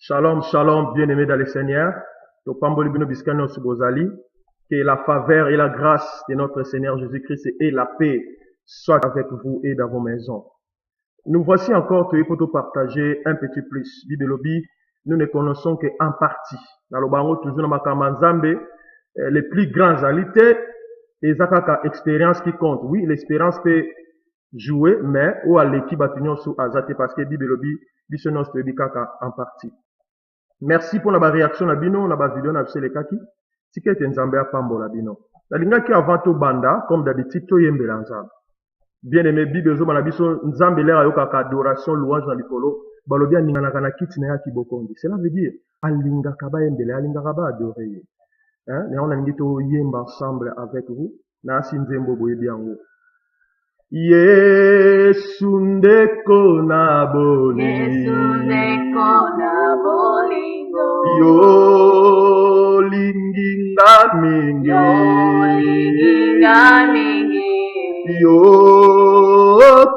Shalom, shalom, bien-aimés dans le Seigneur. Que la faveur et la grâce de notre Seigneur Jésus-Christ et la paix soient avec vous et dans vos maisons. Nous voici encore pour te partager un petit plus. Bibelobi, nous ne connaissons qu'en partie. Dans le bango, toujours dans Makamanzambe, les plus grands qualités, et ça expérience qui compte. Oui, l'expérience peut jouer, mais ou à l'équipe opinion sous azate parce que Bibelobi, bisonos te bikaka en partie. Merci pour la réaction na bino, na vidéo na le kaki. Si quelqu'un nzambe a pambola bino. La linga qui avant to banda, comme d'habitude, to yembela nzambe. Bien aimé Bible zo manabiso nzambe lera yoka adoration louange na likolo, balobia ningana kana kiti na yaki bokondi. Cela veut dire alinga kaba yembele, alinga kaba adorer. Hein, mais on a dit to yemba ensemble avec vous. Na sinzembo boye biango. Yesu ndeko na boli. Yesu ndeko na bolingo. Yo linginga mingi. Yo linginga mingi. Yo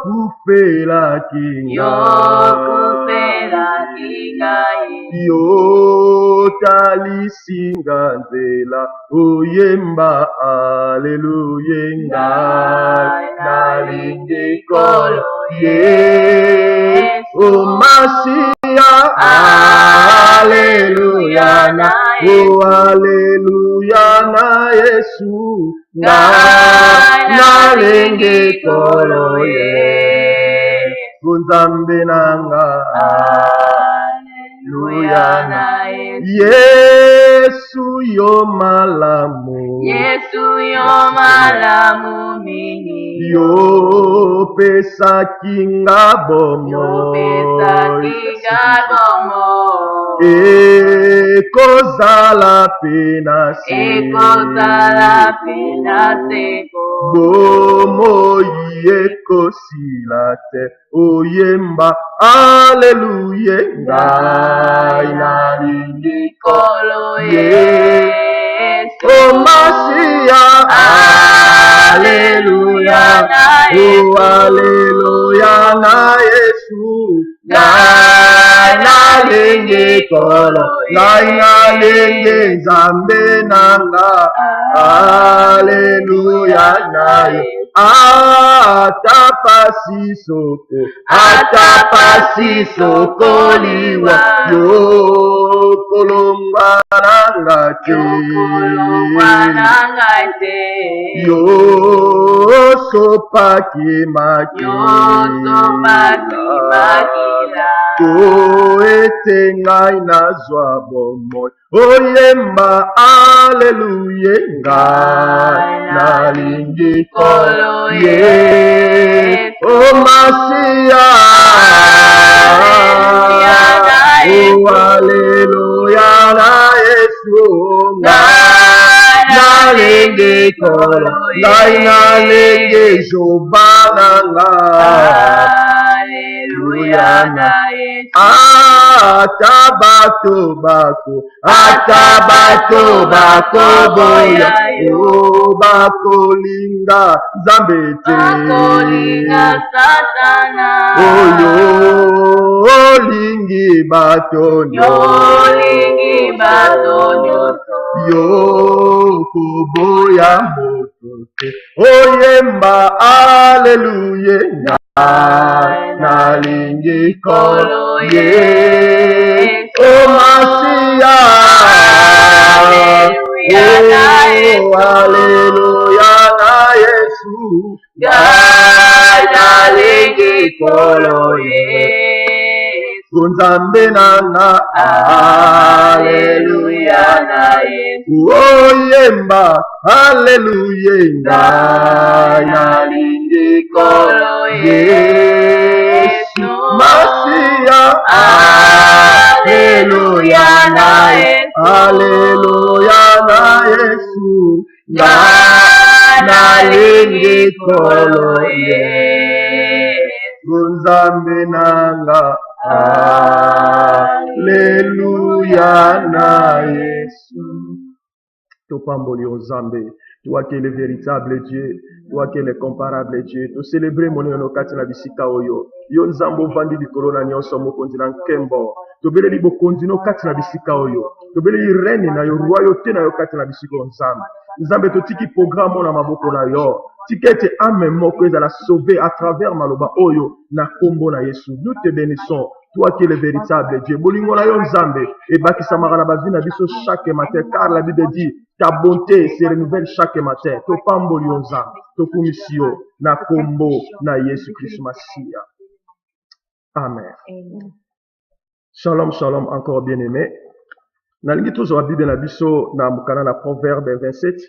kufela kinga. Yo kufela kinga. Yo talisinga nzela. Oyemba aleluya ngai. Nalingi kolo yes. O Masia. Aleluya na. O aleluya na Yesu. Nalingi kolo yes. Nzambe nanga. Aleluya na Yesu yo malamu. Yesu yo malamu mingi. Yo pesa kinga bomo. Yo pesa kinga bomo. Ekozala pena se. Ekozala pena se. Bomo yekosila te. Oyemba aleluya ngai nalingi kolo yes. O Masia aleluya na o aleluya na Yesu ngai nalingi kolo ngai nalingi nzambe nanga aleluya na Yesu. Atapasi soko liwa yo kolongwa nangate yo sopaki maki to ete ngai nazwa bomoi oyemba aleluya ngai nalingi kolo yes. O Masia o aleluya na Yesu ngai nalingi kolo ngai nalingi jobananga aleluya na Yesu. Atabato bako boya o bako linga zambete bakolinga satana oyo lingi batonyo yolingi batonyo yo kuboya motote oyemba aleluya nalingi kolo yes. O Masia aleluya na Yesu ngai nalingi kolo yes. Nzambe nanga aleluya na Yesu oyemba aleluya ngai nalingi kolo Yesu Masia aleluya na Yesu aleluya na Yesu ngai nalingi kolo Nzambe nanga aleluya na Yesu. Topamboli Nzambe. Toi qui es le véritable Dieu, toi qui es le comparable Dieu, tu célébrer mon nom kati na bisika oyo. Yo nzambo vandi likolo na nyonso mokonzi na nkembo. tobeleli bokonzino kati na bisika oyo, tobeleli reine na yo royauté na yo kati na bisika oyo nzambe. Nzambe totiki programme na maboko na yo. Tikete ame moko ezala sauvé à travers maloba oyo na kombo na Yesu. Nous te bénissons. Toi qui es le véritable Dieu. Bolingo na yo nzambe et bakisamaka na bavi na biso chaque matin car la Bible dit ta bonté se renouvelle chaque matin. To pamboli yo nzambe. To kumisio na kombo na Yesu Christ Masia. Amen. Shalom, shalom, encore bien-aimé. Nalingi toujours la Bible na biso na mukana na Proverbe 27.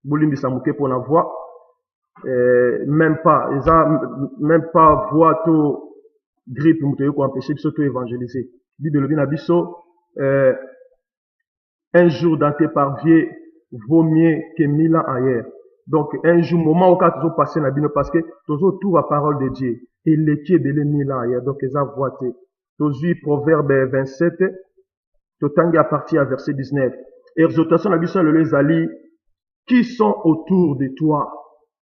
Bolimbisa muke pour la voix. Même pas voix to grippe muto yoko empêcher biso to évangéliser. Bible na biso un jour dans tes parviers vaut mieux que 1000 ans ailleurs. Donc un jour moment au cas toujours passer na bino parce que toujours tout la parole de Dieu et les qui est de 1000 ans ailleurs. Donc ça voité. Toujours Proverbe 27 totangi à partir à verset 19. Exhortation na biso le lezali qui sont autour de toi.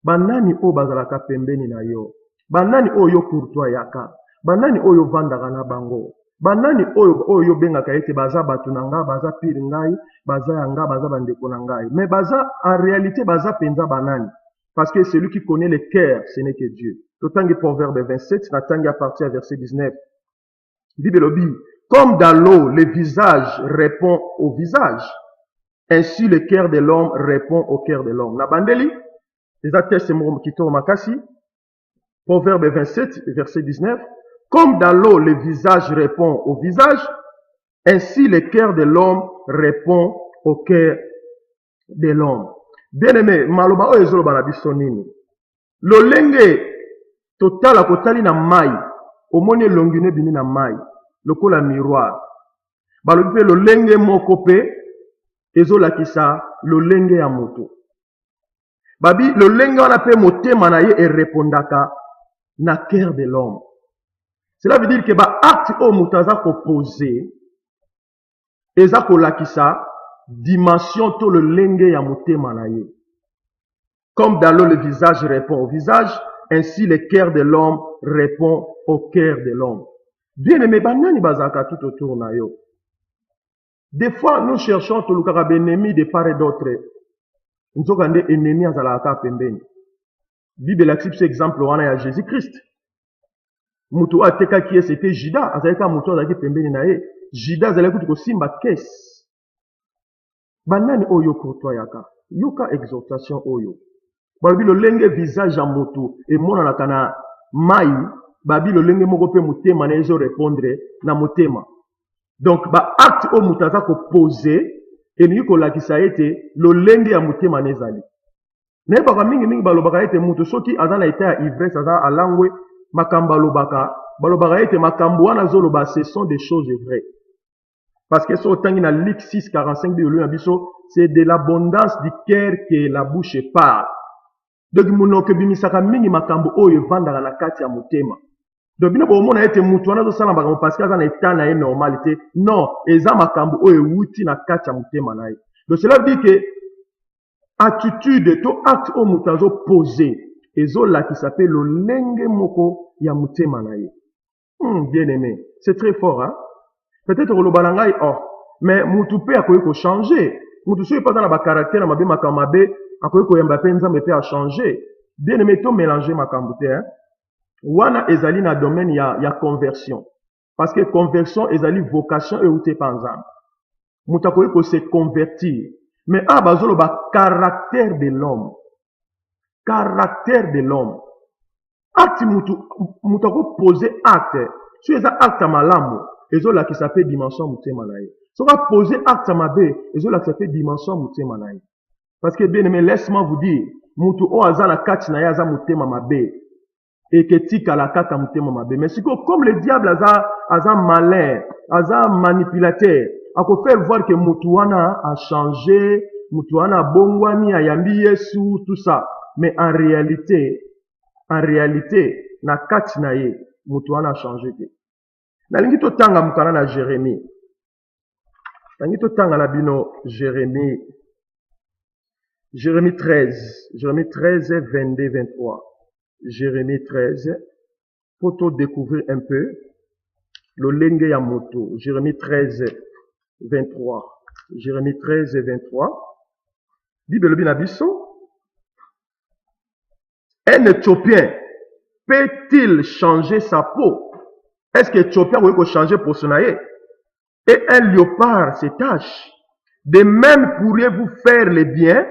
Banani o bazalaka pembeni na yo. Banani oyo courtois yaka. Banani oyo vandaka na bango. Banani oyo bengaka ete baza batu na nga, baza pire ngai, baza yanga, baza bandeko na ngai. Mais baza en réalité baza penza banani. Parce que celui qui connaît le cœur, ce n'est que Dieu. Totangi Proverbe 27, natangi à partir à verset 19. Bibelobi, comme dans l'eau, le visage répond au visage. Ainsi le cœur de l'homme répond au cœur de l'homme. Na bandeli, les attestes kito makasi, Proverbe 27, verset 19. Comme dans l'eau, le visage répond au visage, ainsi le cœur de l'homme répond au cœur de l'homme. Bien-aimé, maloba oyo ezoloba na biso nini? Lolenge totala kotali na mai, omoni elongine bini na mai, lokola miroir. Balobi pe lolenge moko pe ezolakisa lolenge ya moto. Babi lolenge wana pe motema na ye erepondaka na cœur de l'homme. Cela veut dire que ba acte o moto aza koposer eza kolakisa dimension to lolenge ya motema na ye. Comme dans l'eau le visage répond au visage, ainsi le cœur de l'homme répond au cœur de l'homme. Bien aimé, banani bazaka tout autour na yo. Des fois, nous cherchons tout le ennemi de part et d'autre. Nous sommes des ennemis à la pembeni. Bible l'accepte exemple wana ya Jésus-Christ. Mutu ateka qui c'était Judas, azaleka mutu azalaki pembeni na ye. Judas azalaki kutu kosimba caisse. Banani oyo courtois yaka. Yoka exhortation oyo. Babi lo lenge visage ya mutu et mona na kana mai, babi lo lenge moko pe mutema na ezo répondre na mutema. Donc ba acte o mutu aza ko poser et ni ko lakisa ete lo lenge ya mutema nezali. Na ba mingi balobaka ete mutu soki aza na état ya ivresse aza alangwe makamba balobaka ete makambo wana zoloba ce sont des choses vraies. Parce que so tangi na Luc 6:45 bi na biso c'est de l'abondance du cœur que la bouche parle. Donc munoko bimisaka mingi makambo oyo vandaka na kati ya mutema. Donc bino bomona ete mutu wana zo sala makambo parce que aza na état na ye normalité. Non, eza makambo oyo wuti na kati ya mutema na ye. Donc cela veut dire que attitude to acte o mutu azo poser ezola qui s'appelle le lenge moko ya mutema na ye. Bien aimé, c'est très fort hein. Peut-être que le balangai mais mutu pe akoyi ko changer. Mutu so pas dans la caractère mabe makamabe akoyi ko yamba penza me pe a changer. Bien aimé to mélanger makambo te hein. Wana ezali na domaine ya conversion. Parce que conversion ezali vocation et outé panzam. Mutu akoyi ko se convertir. Mais bazolo ba caractère de l'homme. Caractère de l'homme. Acte mutu ko poser acte. Si eza acte malamu, ezola qui s'appelle dimension mutema na ye. So va poser acte mabe, ezola qui s'appelle dimension mutema na ye. Parce que bien aimé, laisse-moi vous dire, mutu o aza na kati na ye aza mutema mabe. Et que tika la kaka mutema mabe. Mais si comme le diable aza malin, aza manipulateur, a ko faire voir que mutu wana a changé, mutu wana bongwani ayambi Yesu, tout ça. Mais en réalité, na kati na ye, mutu wana a changé te. Nalingi to tanga mukana na Jérémie. Nalingi to tanga na bino Jérémie 13, 22, 23. Jérémie 13, pour tout découvrir un peu lolenge ya moto. Jérémie 13, 23. Jérémie 13, 23. Bible na biso. Un Éthiopien peut-il changer sa peau? Est-ce que l'Éthiopien peut changer pour son aïe? Et un léopard se tache. De même pourriez-vous faire les biens,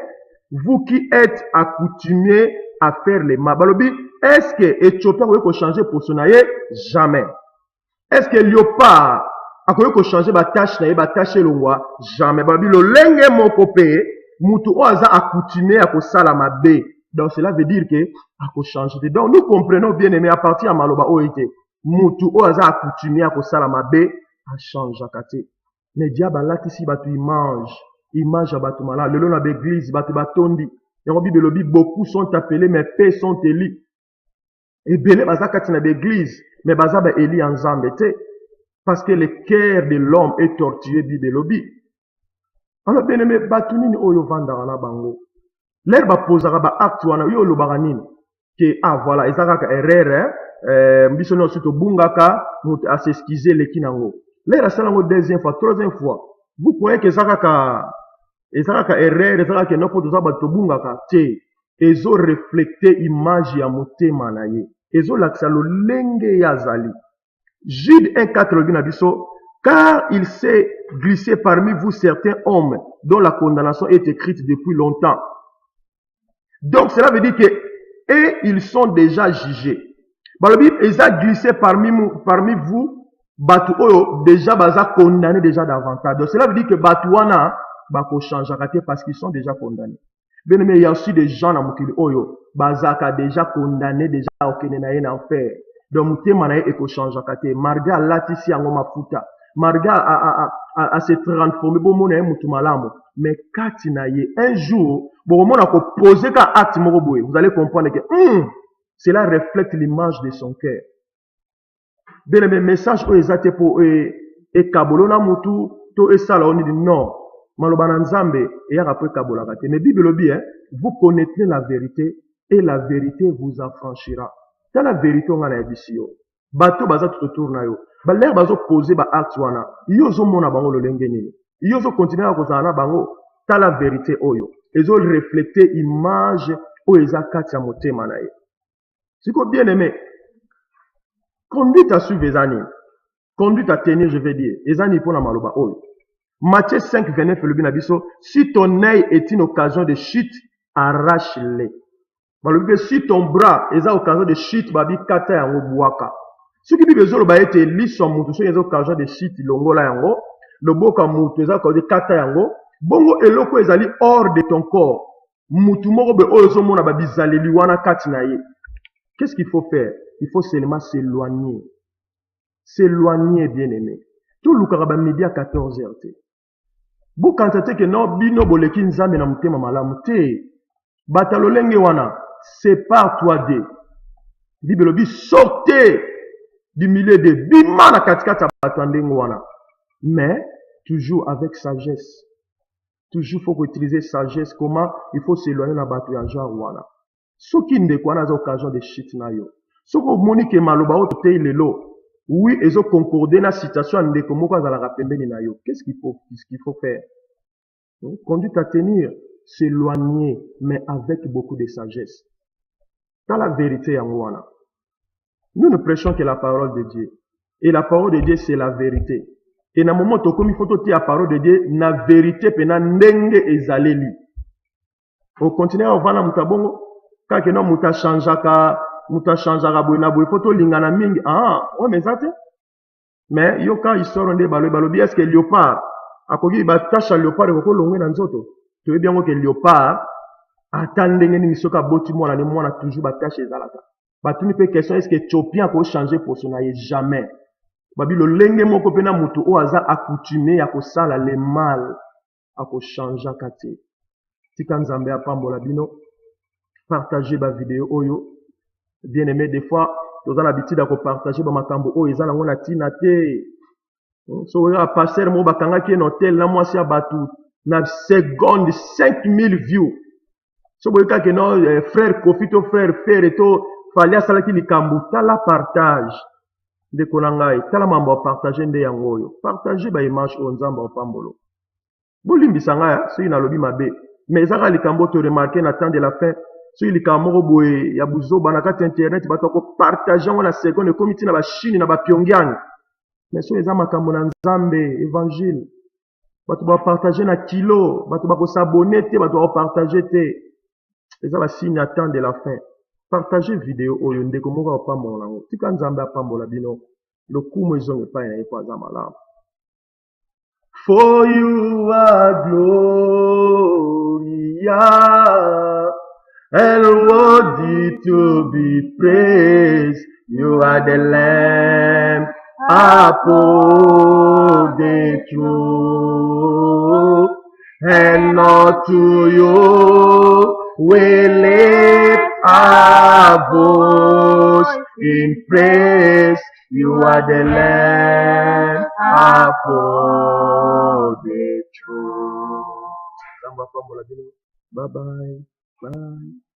vous qui êtes accoutumés à faire les mal. Balobi, est-ce que l'Éthiopien peut changer pour son aïe? Jamais. Est-ce que léopard peut changer ba tache na ba tache longwa? Jamais. Balobi, le lenge mon copé, mutu oaza accoutumé à ko sala mabe. Donc cela veut dire que à ko changer. Donc nous comprenons bien aimé à partir à maloba oite. Mutu oaza accoutumé à ko sala mabe a changer kate. Mais diable là ici batu image batu mala. Le long na l'église batu batondi. Yango Bible lobi beaucoup sont appelés mais peu sont élus. Et belé bazakati na l'église mais bazaba éli en zambete parce que le cœur de l'homme est torturé Bible lobi. Alors bien aimé batu nini oyo vanda na bango. L'air ba posera ba acte wana yo lobaka nini que voilà ezaka erreur mbiso no surtout bungaka mutu a s'excuser leki nango. L'air asala ngo deuxième fois troisième fois vous croyez que ezaka erreur ezaka no poto za ba to bungaka te ezo reflecter image ya motema na ye ezo lakisa lolenge ya zali. Jude 1:4 na biso car il s'est glissé parmi vous certains hommes dont la condamnation est écrite depuis longtemps. Donc cela veut dire que et ils sont déjà jugés. Balobi ils ont glissé parmi vous batu oyo déjà baza condamné déjà davantage. Donc cela veut dire que batu wana bako changer parce qu'ils sont déjà condamnés. Bien aimé, il y a aussi des gens dans mokili oyo bazaka déjà condamné déjà okene na ye na enfer. Donc mutema na ye eko changer kate marga latisi yango mafuta. Marga a se transformer bon mona mutu malamu. Mais kati na ye un jour bon mona ko poser ka acte moko boye vous allez comprendre que cela reflète l'image de son cœur. Bien aimé message o ezate pour e kabolona mutu to esala oni di non maloba na nzambe e ya rapwe kabola kate. Mais Bible lobi vous connaîtrez la vérité et la vérité vous affranchira. Dans la vérité on a na bisio bato baza tout autour na yo ba l'air bazo poser ba acte wana yo zo mona bango lolenge nini yo zo continuer à kozala na bango ta la vérité oyo ezo refléter image o ezakati ya motema na ye. Siko bien aimé conduite à suivre ezani conduite à tenir je vais dire ezani pour na maloba oyo Matthieu 5:29 le binabiso si ton œil est une occasion de chute arrache-le. Balobi si ton bras est une occasion de chute babi kata yango bwaka. Ce qui bibezo lo ba ete liso mutu so yezo occasion de chute longola yango le boka mutu eza ko de kata yango bongo eloko ezali hors de ton corps mutu moko be oyo zo mona ba bizaleli wana kati na ye. Qu'est-ce qu'il faut faire? Il faut seulement s'éloigner. S'éloigner bien aimé. Tout lukaka ba midi à 14h te. Bu kantate ke no bino boleki nzambe na mutema malamu te. Batalolenge wana sépare-toi de. Bible dit sortez du milieu de bimana katikata batandenge wana. Mais toujours avec sagesse. Toujours faut utiliser sagesse comment il faut s'éloigner na batu ya genre wana. Soki ndeko wana za occasion de shit na yo. Soko monique maloba o te lelo. Oui, ezo concorder na situation ndeko moko azala pembeni na yo. Qu'est-ce qu'il faut faire? Conduite à tenir, s'éloigner mais avec beaucoup de sagesse. Dans la vérité ya mwana. Nous ne prêchons que la parole de Dieu. Et la parole de Dieu, c'est la vérité. Et na moment to komi foto ti la parole de Dieu, na vérité pena ndenge ezaleli. Au continue au vana mutabongo, ka ke no muta changeaka boy na boy foto lingana mingi. Ah, ouais mais ça mais yo ka isoro nde balobi est-ce que léopard akoki ba tacha léopard ko longwe na nzoto. To bien ngo ke léopard attendenge ni soka boti mwana ni mwana toujours ba tacha ezalaka. Batuni pe question est-ce que Éthiopien peut changer pour son aïe? Jamais. Babi lo lenge moko pena mutu o aza accoutumé ya ko sala le mal a ko changer kate. Tika nzambe apambola bino partager ba vidéo oyo bien aimé des fois nous avons l'habitude de partager ba makambo oyo ezala ngona tina te. So ya passer mo bakanga ki hotel na mwasi ya batu na seconde 5000 views. So boy ka ke no frère Kofi to frère Fer to fallait ça qui likambu ta la partage ndeko na ngai tala mambo partager nde yango oyo partager ba image o nzamba opambolo bolimbisa ngai soki nalobi mabe mais ezaka likambo to remarquer na temps de la fin soki likambo moko boye ya buzoba na kati internet bato bakopartage yango na seconde ekomi ntina bachine na bapyongyang mais soki eza makambo na nzambe évangile bato bapartage na kilo bato bakosabone te bato bakopartage te eza basigne ya temps de la fin partage video oyo ndeko moko apambola yango tika nzambe apambola bino lokumu ezonge epai na ye po aza malamu. For you are glorious and worthy to be praised. You are the Lamb upon the throne, and not to you we lift our voice in praise. You are the Lamb upon the throne. Bye bye. Bye.